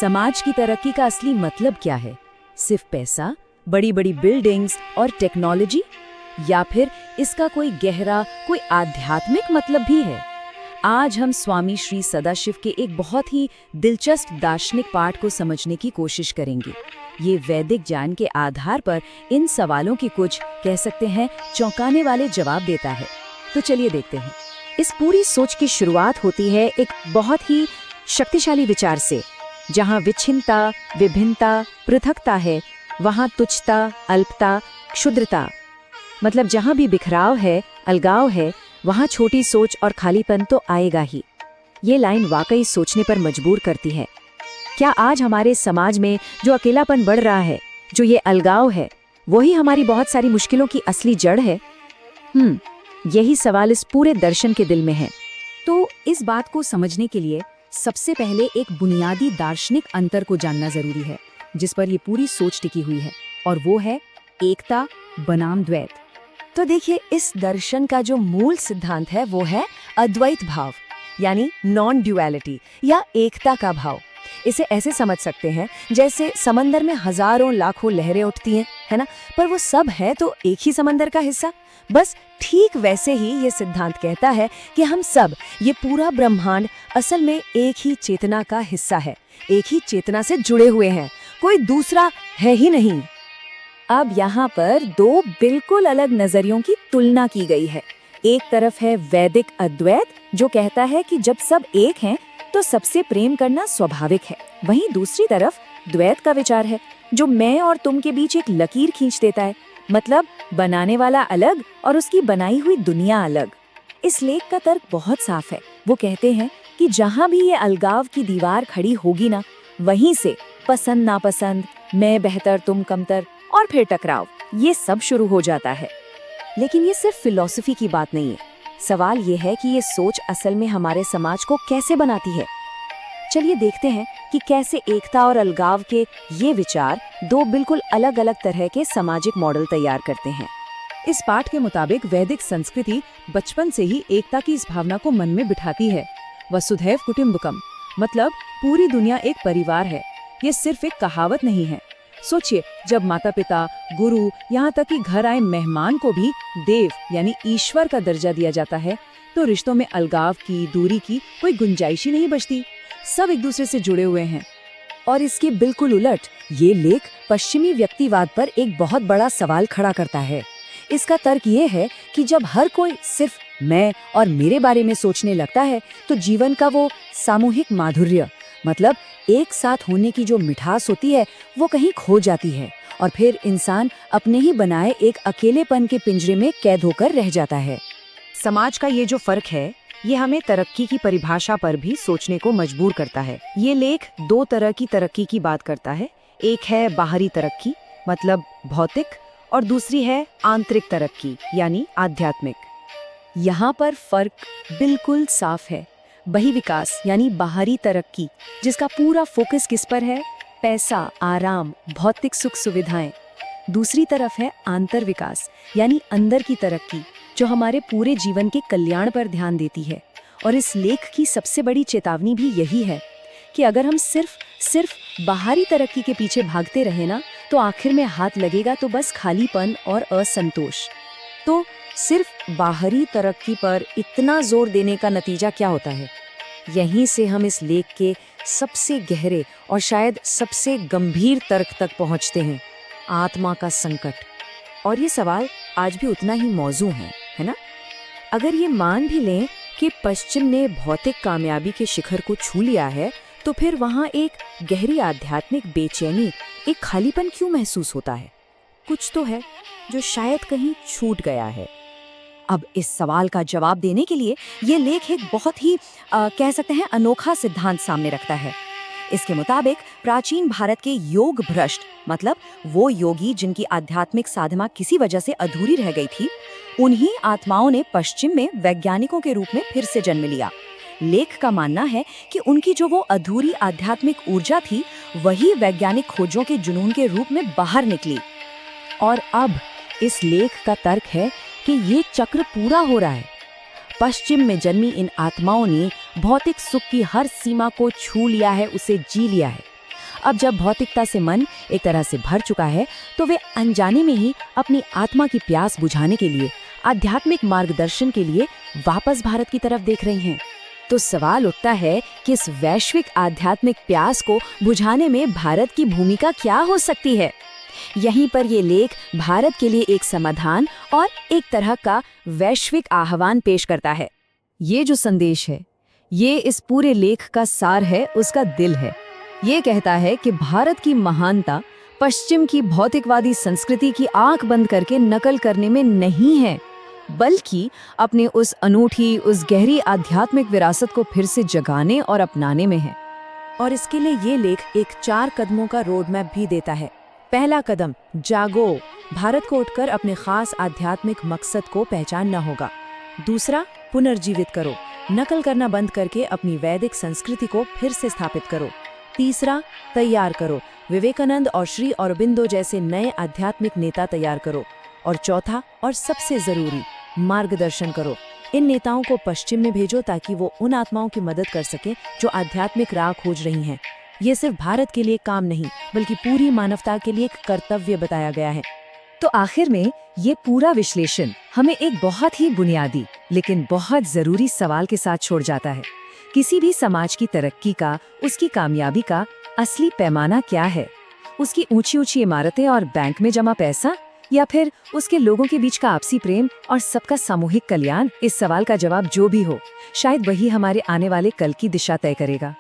समाज की तरक्की का असली मतलब क्या है? सिर्फ पैसा, बड़ी बड़ी बिल्डिंग्स और टेक्नोलॉजी, या फिर इसका कोई गहरा, कोई आध्यात्मिक मतलब भी है? आज हम स्वामी श्री सदाशिव के एक बहुत ही दिलचस्प दार्शनिक पाठ को समझने की कोशिश करेंगे। ये वैदिक ज्ञान के आधार पर इन सवालों के कुछ, कह सकते हैं, चौंकाने वाले जवाब देता है। तो चलिए देखते हैं। इस पूरी सोच की शुरुआत होती है एक बहुत ही शक्तिशाली विचार से। जहाँ विच्छिन्नता, विभिन्नता, पृथकता है, वहाँ तुच्छता, अल्पता, क्षुद्रता, मतलब जहाँ भी बिखराव है, अलगाव है, वहाँ छोटी सोच और खालीपन तो आएगा ही। ये लाइन वाकई सोचने पर मजबूर करती है। क्या आज हमारे समाज में जो अकेलापन बढ़ रहा है, जो ये अलगाव है, वही हमारी बहुत सारी मुश्किलों की असली जड़ है? यही सवाल इस पूरे दर्शन के दिल में है। तो इस बात को समझने के लिए सबसे पहले एक बुनियादी दार्शनिक अंतर को जानना जरूरी है, जिस पर ये पूरी सोच टिकी हुई है, और वो है एकता बनाम द्वैत। तो देखिए, इस दर्शन का जो मूल सिद्धांत है वो है अद्वैत भाव, यानी नॉन ड्युअलिटी या एकता का भाव। इसे ऐसे समझ सकते हैं जैसे समंदर में हजारों लाखों लहरें उठती हैं, है ना, पर वो सब है तो एक ही समंदर का हिस्सा। बस ठीक वैसे ही ये सिद्धांत कहता है कि हम सब, ये पूरा ब्रह्मांड असल में एक ही चेतना का हिस्सा है, एक ही चेतना से जुड़े हुए हैं, कोई दूसरा है ही नहीं। अब यहाँ पर दो बिल्कुल अलग नजरियों की तुलना की गई है। एक तरफ है वैदिक अद्वैत, जो कहता है कि जब सब एक हैं तो सबसे प्रेम करना स्वाभाविक है। वहीं दूसरी तरफ द्वैत का विचार है, जो मैं और तुम के बीच एक लकीर खींच देता है, मतलब बनाने वाला अलग और उसकी बनाई हुई दुनिया अलग। इस लेख का तर्क बहुत साफ है। वो कहते हैं कि जहाँ भी ये अलगाव की दीवार खड़ी होगी ना, वहीं से पसंद नापसंद, मैं बेहतर तुम कमतर, और फिर टकराव, ये सब शुरू हो जाता है। लेकिन ये सिर्फ फिलॉसफी की बात नहीं है। सवाल ये है कि ये सोच असल में हमारे समाज को कैसे बनाती है। चलिए देखते हैं कि कैसे एकता और अलगाव के ये विचार दो बिल्कुल अलग अलग तरह के सामाजिक मॉडल तैयार करते हैं। इस पाठ के मुताबिक वैदिक संस्कृति बचपन से ही एकता की इस भावना को मन में बिठाती है। वसुधैव कुटुम्बकम, मतलब पूरी दुनिया एक परिवार है। ये सिर्फ एक कहावत नहीं है। सोचिए, जब माता पिता, गुरु, यहाँ तक कि घर आए मेहमान को भी देव यानी ईश्वर का दर्जा दिया जाता है, तो रिश्तों में अलगाव की, दूरी की कोई गुंजाइश ही नहीं बचती। सब एक दूसरे से जुड़े हुए हैं। और इसके बिल्कुल उलट ये लेख पश्चिमी व्यक्तिवाद पर एक बहुत बड़ा सवाल खड़ा करता है। इसका तर्क ये है कि जब हर कोई सिर्फ मैं और मेरे बारे में सोचने लगता है, तो जीवन का वो सामूहिक माधुर्य, मतलब एक साथ होने की जो मिठास होती है, वो कहीं खो जाती है, और फिर इंसान अपने ही बनाए एक अकेलेपन के पिंजरे में कैद होकर रह जाता है। समाज का ये जो फर्क है, ये हमें तरक्की की परिभाषा पर भी सोचने को मजबूर करता है। ये लेख दो तरह की तरक्की की बात करता है। एक है बाहरी तरक्की, मतलब भौतिक, और दूसरी है आंतरिक तरक्की, यानी आध्यात्मिक। यहाँ पर फर्क बिल्कुल साफ है। बहिर्विकास यानी बाहरी तरक्की, जिसका पूरा फोकस किस पर है? पैसा, आराम, भौतिक सुख सुविधाएं। दूसरी तरफ है आंतर विकास यानी अंदर की तरक्की, जो हमारे पूरे जीवन के कल्याण पर ध्यान देती है। और इस लेख की सबसे बड़ी चेतावनी भी यही है कि अगर हम सिर्फ बाहरी तरक्की के पीछे भागते रहे ना, तो आखिर में हाथ लगेगा तो बस खालीपन और असंतोष। तो सिर्फ बाहरी तरक्की पर इतना जोर देने का नतीजा क्या होता है? यहीं से हम इस लेख के सबसे गहरे और शायद सबसे गंभीर तर्क तक पहुंचते हैं, आत्मा का संकट। और ये सवाल आज भी उतना ही मौजू है ना? अगर ये मान भी लें कि पश्चिम ने भौतिक कामयाबी के शिखर को छू लिया है, तो फिर वहाँ एक गहरी आध्यात्मिक बेचैनी, एक खालीपन क्यों महसूस होता है? कुछ तो है जो शायद कहीं छूट गया है। अब इस सवाल का जवाब देने के लिए ये लेख एक बहुत ही कह सकते हैं अनोखा सिद्धांत सामने रखता है। इसके मुताबिक प्राचीन भारत के योग भ्रष्ट, मतलब वो योगी जिनकी आध्यात्मिक साधना किसी वजह से अधूरी रह गई थी, उन्हीं आत्माओं ने पश्चिम में वैज्ञानिकों के रूप में फिर से जन्म लिया। लेख का मानना है कि उनकी जो वो अधूरी आध्यात्मिक ऊर्जा थी, वही वैज्ञानिक खोजों के जुनून के रूप में बाहर निकली। और अब इस लेख का तर्क है कि ये चक्र पूरा हो रहा है। पश्चिम में जन्मी इन आत्माओं ने भौतिक सुख की हर सीमा को छू लिया है, उसे जी लिया है। अब जब भौतिकता से मन एक तरह से भर चुका है, तो वे अनजाने में ही अपनी आत्मा की प्यास बुझाने के लिए, आध्यात्मिक मार्गदर्शन के लिए वापस भारत की तरफ देख रही हैं। तो सवाल उठता है कि इस वैश्विक आध्यात्मिक प्यास को बुझाने में भारत की भूमिका क्या हो सकती है। यहीं पर ये लेख भारत के लिए एक समाधान और एक तरह का वैश्विक आह्वान पेश करता है। ये जो संदेश है, ये इस पूरे लेख का सार है, उसका दिल है। ये कहता है कि भारत की महानता पश्चिम की भौतिकवादी संस्कृति की आंख बंद करके नकल करने में नहीं है, बल्कि अपने उस अनूठी, उस गहरी आध्यात्मिक विरासत को फिर से जगाने और अपनाने में है। और इसके लिए ये लेख एक 4 कदमों का रोड मैप भी देता है। पहला कदम, जागो। भारत को उठकर अपने खास आध्यात्मिक मकसद को पहचानना होगा। दूसरा, पुनर्जीवित करो। नकल करना बंद करके अपनी वैदिक संस्कृति को फिर से स्थापित करो। तीसरा, तैयार करो। विवेकानंद और श्री अरबिंदो जैसे नए आध्यात्मिक नेता तैयार करो। और चौथा और सबसे जरूरी, मार्गदर्शन करो। इन नेताओं को पश्चिम में भेजो ताकि वो उन आत्माओं की मदद कर सके जो आध्यात्मिक राह खोज रही हैं। ये सिर्फ भारत के लिए काम नहीं, बल्कि पूरी मानवता के लिए एक कर्तव्य बताया गया है। तो आखिर में ये पूरा विश्लेषण हमें एक बहुत ही बुनियादी लेकिन बहुत जरूरी सवाल के साथ छोड़ जाता है। किसी भी समाज की तरक्की का, उसकी कामयाबी का असली पैमाना क्या है? उसकी ऊंची ऊंची इमारतें और बैंक में जमा पैसा, या फिर उसके लोगों के बीच का आपसी प्रेम और सबका सामूहिक कल्याण? इस सवाल का जवाब जो भी हो, शायद वही हमारे आने वाले कल की दिशा तय करेगा।